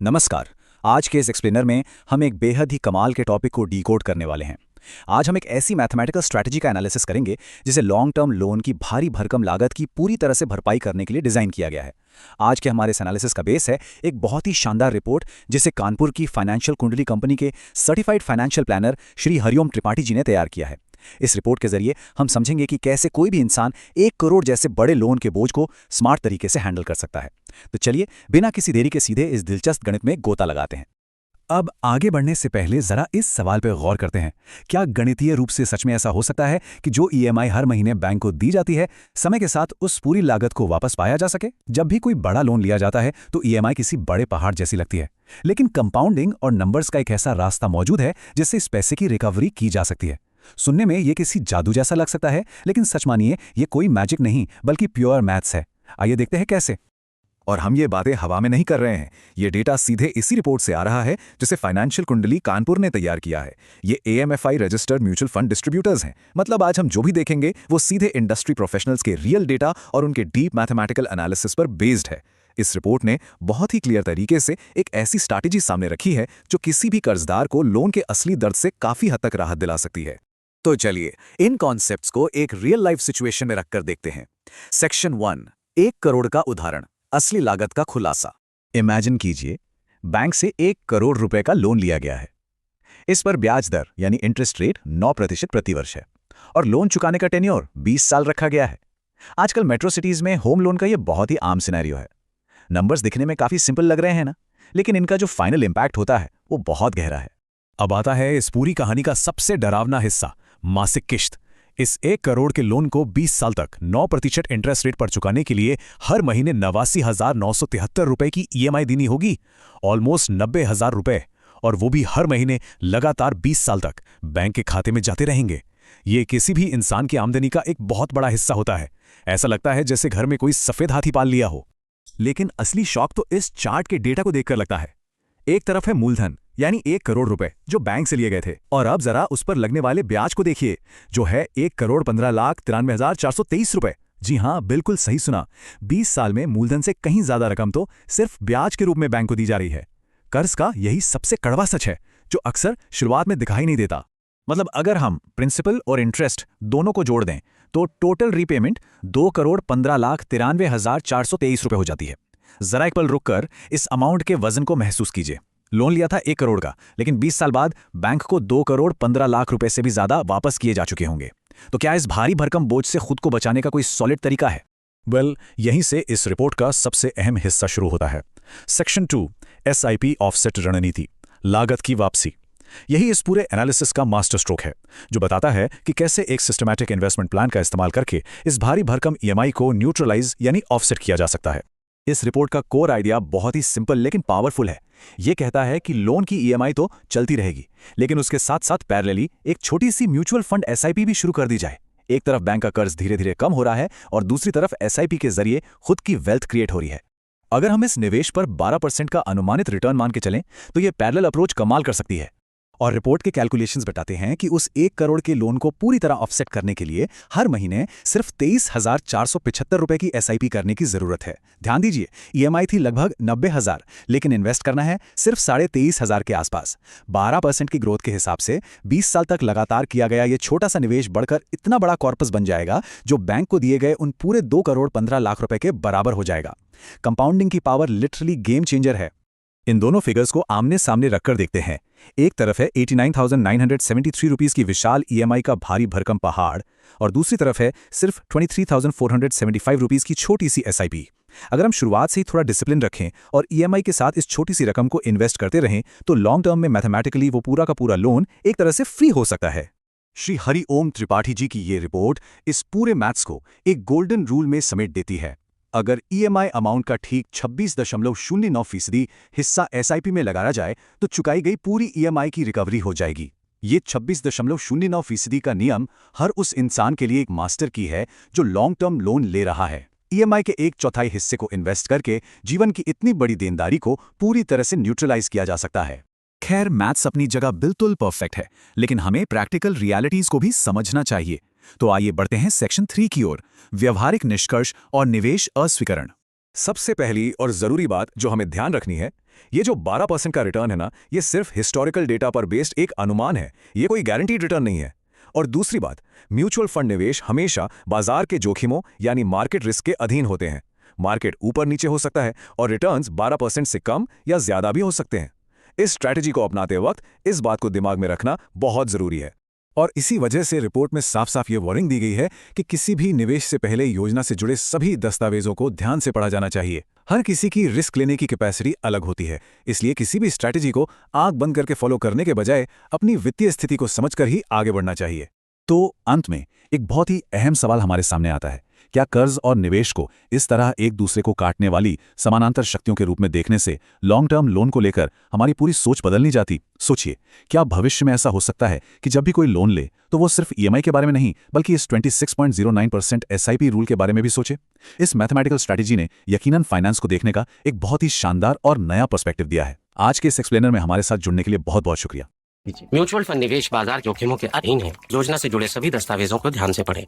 नमस्कार। आज के इस एक्सप्लेनर में हम एक बेहद ही कमाल के टॉपिक को डीकोड करने वाले हैं। आज हम एक ऐसी मैथमेटिकल स्ट्रैटेजी का एनालिसिस करेंगे जिसे लॉन्ग टर्म लोन की भारी भरकम लागत की पूरी तरह से भरपाई करने के लिए डिजाइन किया गया है। आज के हमारे इस एनालिसिस का बेस है एक बहुत ही शानदार रिपोर्ट जिसे कानपुर की फाइनेंशियल कुंडली कंपनी के certified financial planner Shri Hariom Tripathi ji ने तैयार किया है। इस रिपोर्ट के जरिए हम समझेंगे कि कैसे कोई भी इंसान 1 करोड़ जैसे बड़े लोन के बोझ को स्मार्ट तरीके से हैंडल कर सकता है। तो चलिए बिना किसी देरी के सीधे इस दिलचस्प गणित में गोता लगाते हैं। अब आगे बढ़ने से पहले जरा इस सवाल पर गौर करते हैं, क्या गणितीय रूप से सच में ऐसा हो सकता है कि जो ईएमआई हर महीने बैंक को दी जाती है, समय के साथ उस पूरी लागत को वापस पाया जा सके? जब भी कोई बड़ा लोन लिया जाता है तो ईएमआई किसी बड़े पहाड़ जैसी लगती है, लेकिन कंपाउंडिंग और नंबर्स का एक ऐसा रास्ता मौजूद है जिससे इस पैसे की रिकवरी की जा सकती है। सुनने में ये किसी जादू जैसा लग सकता है, लेकिन सच मानिए ये कोई मैजिक नहीं बल्कि प्योर मैथ्स है। आइए देखते हैं कैसे। और हम ये बातें हवा में नहीं कर रहे हैं, ये डेटा सीधे इसी रिपोर्ट से आ रहा है जिसे फाइनेंशियल कुंडली कानपुर ने तैयार किया है। ये एएमएफआई रजिस्टर्ड म्यूचुअल फंड डिस्ट्रीब्यूटर्स हैं। मतलब आज हम जो भी देखेंगे वो सीधे इंडस्ट्री प्रोफेशनल्स के रियल डेटा और उनके डीप मैथमेटिकल एनालिसिस पर बेस्ड है। इस रिपोर्ट ने बहुत ही क्लियर तरीके से एक ऐसी स्ट्रैटेजी सामने रखी है जो किसी भी कर्जदार को लोन के असली दर्द से काफी हद तक राहत दिला सकती है। तो चलिए इन कॉन्सेप्ट्स को एक रियल लाइफ सिचुएशन में रखकर देखते हैं। सेक्शन 1, 1 करोड़ का उदाहरण, असली लागत का खुलासा। इमेजिन कीजिए बैंक से 1 करोड़ रुपए का लोन लिया गया है। इस पर ब्याज दर यानी इंटरेस्ट रेट 9% प्रतिवर्ष है और लोन चुकाने का टेन्योर 20 साल रखा गया है। आजकल मेट्रो सिटीज में होम लोन का यह बहुत ही आम सिनेरियो है। नंबर्स दिखने में काफी सिंपल लग रहे हैं ना, लेकिन इनका जो फाइनल इंपैक्ट होता है वो बहुत गहरा है। अब आता है इस पूरी कहानी का सबसे डरावना हिस्सा, मासिक किश्त। इस 1 करोड़ के लोन को 20 साल तक 9% इंटरेस्ट रेट पर चुकाने के लिए हर महीने 89,973 रुपए की ईएमआई देनी होगी, ऑलमोस्ट 90,000 रुपए, और वो भी हर महीने लगातार 20 साल तक बैंक के खाते में जाते रहेंगे। ये किसी भी इंसान की आमदनी का एक बहुत बड़ा हिस्सा होता है। ऐसा लगता है जैसे घर में कोई सफेद हाथी पाल लिया हो। लेकिन असली शॉक तो इस चार्ट के डेटा को देखकर लगता है। एक तरफ है मूलधन यानी 1 करोड़ रुपए जो बैंक से लिए गए थे, और अब जरा उस पर लगने वाले ब्याज को देखिए जो है 1,15,93,423 रुपए। जी हां, बिल्कुल सही सुना। 20 साल में मूलधन से कहीं ज्यादा रकम तो सिर्फ ब्याज के रूप में बैंक को दी जा रही है। कर्ज का यही सबसे कड़वा सच है जो अक्सर शुरुआत में दिखाई नहीं देता। मतलब अगर हम प्रिंसिपल और इंटरेस्ट दोनों को जोड़ दें तो टोटल रीपेमेंट 2,15,93,423 रुपए हो जाती है। जरा एक पल रुककर इस अमाउंट के वजन को महसूस कीजिए। लोन लिया था 1 करोड़ का, लेकिन 20 साल बाद बैंक को 2,15,00,000 रुपए से भी ज्यादा वापस किए जा चुके होंगे। तो क्या इस भारी भरकम बोझ से खुद को बचाने का कोई सॉलिड तरीका है? यहीं से इस रिपोर्ट का सबसे अहम हिस्सा शुरू होता है। सेक्शन 2, एसआईपी ऑफसेट रणनीति, लागत की वापसी। यही इस पूरे एनालिसिस का मास्टर स्ट्रोक है, जो बताता है कि कैसे एक सिस्टमैटिक इन्वेस्टमेंट प्लान का इस्तेमाल करके इस भारी भरकम ईएमआई को न्यूट्रलाइज यानी ऑफसेट किया जा सकता है। इस रिपोर्ट का कोर आइडिया बहुत ही सिंपल लेकिन पावरफुल है। यह कहता है कि लोन की ईएमआई तो चलती रहेगी, लेकिन उसके साथ साथ पैरेलली एक छोटी सी म्यूचुअल फंड एसआईपी भी शुरू कर दी जाए। एक तरफ बैंक का कर्ज धीरे धीरे कम हो रहा है और दूसरी तरफ एसआईपी के जरिए खुद की वेल्थ क्रिएट हो रही है। अगर हम इस निवेश पर 12% का अनुमानित रिटर्न मान के चलें तो यह पैरेलल अप्रोच कमाल कर सकती है। और रिपोर्ट के कैलकुलेशंस बताते हैं कि उस 1 करोड़ के लोन को पूरी तरह ऑफसेट करने के लिए हर महीने सिर्फ 23,475 रुपए की एसआईपी करने की जरूरत है। ध्यान दीजिए, ईएमआई थी लगभग 90,000, लेकिन इन्वेस्ट करना है सिर्फ 23,500 के आसपास। 12% की ग्रोथ के हिसाब से 20 साल तक लगातार किया गया ये छोटा सा निवेश बढ़कर इतना बड़ा कॉर्पस बन जाएगा जो बैंक को दिए गए उन पूरे 2,15,00,000 रुपए के बराबर हो जाएगा। कंपाउंडिंग की पावर लिटरली गेम चेंजर है। इन दोनों फिगर्स को आमने सामने रखकर देखते हैं। एक तरफ है 89,973 रुपीस की विशाल ईएमआई का भारी भरकम पहाड़, और दूसरी तरफ है सिर्फ 23,475 रुपीस की छोटी सी एसआईपी। अगर हम शुरुआत से ही थोड़ा डिसिप्लिन रखें और ईएमआई के साथ इस छोटी सी रकम को इन्वेस्ट करते रहें तो लॉन्ग टर्म में मैथमेटिकली वो पूरा का पूरा लोन एक तरह से फ्री हो सकता है। श्री हरिओम त्रिपाठी जी की ये रिपोर्ट इस पूरे मैथ्स को एक गोल्डन रूल में समेट देती है। अगर ईएमआई अमाउंट का ठीक 26.09% हिस्सा एसआईपी में लगाया जाए तो चुकाई गई पूरी ईएमआई की रिकवरी हो जाएगी। ये 26.09% का नियम हर उस इंसान के लिए एक मास्टर की है जो लॉन्ग टर्म लोन ले रहा है। ईएमआई के 1/4 हिस्से को इन्वेस्ट करके जीवन की इतनी बड़ी देनदारी को पूरी तरह से न्यूट्रलाइज किया जा सकता है। खैर, मैथ्स अपनी जगह बिल्कुल परफेक्ट है, लेकिन हमें प्रैक्टिकल रियलिटीज को भी समझना चाहिए। तो आइए बढ़ते हैं सेक्शन 3 की ओर, व्यवहारिक निष्कर्ष और निवेश अस्वीकरण। सबसे पहली और जरूरी बात जो हमें ध्यान रखनी है, ये जो 12% का रिटर्न है ना, ये सिर्फ हिस्टोरिकल डेटा पर बेस्ड एक अनुमान है, ये कोई गारंटीड रिटर्न नहीं है। और दूसरी बात, म्यूचुअल फंड निवेश हमेशा बाजार के जोखिमों यानी मार्केट रिस्क के अधीन होते हैं। मार्केट ऊपर नीचे हो सकता है और रिटर्न्स 12% से कम या ज्यादा भी हो सकते हैं। इस स्ट्रैटेजी को अपनाते वक्त इस बात को दिमाग में रखना बहुत जरूरी है। और इसी वजह से रिपोर्ट में साफ साफ ये वार्निंग दी गई है कि किसी भी निवेश से पहले योजना से जुड़े सभी दस्तावेजों को ध्यान से पढ़ा जाना चाहिए। हर किसी की रिस्क लेने की कैपेसिटी अलग होती है, इसलिए किसी भी स्ट्रैटेजी को आंख बंद करके फॉलो करने के बजाय अपनी वित्तीय स्थिति को समझकर ही आगे बढ़ना चाहिए। तो अंत में एक बहुत ही अहम सवाल हमारे सामने आता है, क्या कर्ज और निवेश को इस तरह एक दूसरे को काटने वाली समानांतर शक्तियों के रूप में देखने से लॉन्ग टर्म लोन को लेकर हमारी पूरी सोच बदलनी जाती? सोचिए, क्या भविष्य में ऐसा हो सकता है कि जब भी कोई लोन ले तो वो सिर्फ ईएमआई के बारे में नहीं बल्कि इस 26.09% एसआईपी रूल के बारे में भी सोचे? इस मैथमेटिकल स्ट्रैटेजी ने यकीनन फाइनेंस को देखने का एक बहुत ही शानदार और नया पर्सपेक्टिव दिया है। आज के इस एक्सप्लेनर में हमारे साथ जुड़ने के लिए बहुत बहुत शुक्रिया। म्यूचुअल फंड निवेश बाजार जोखिमों के अधीन है। योजना से जुड़े सभी दस्तावेजों को ध्यान से पढ़ें।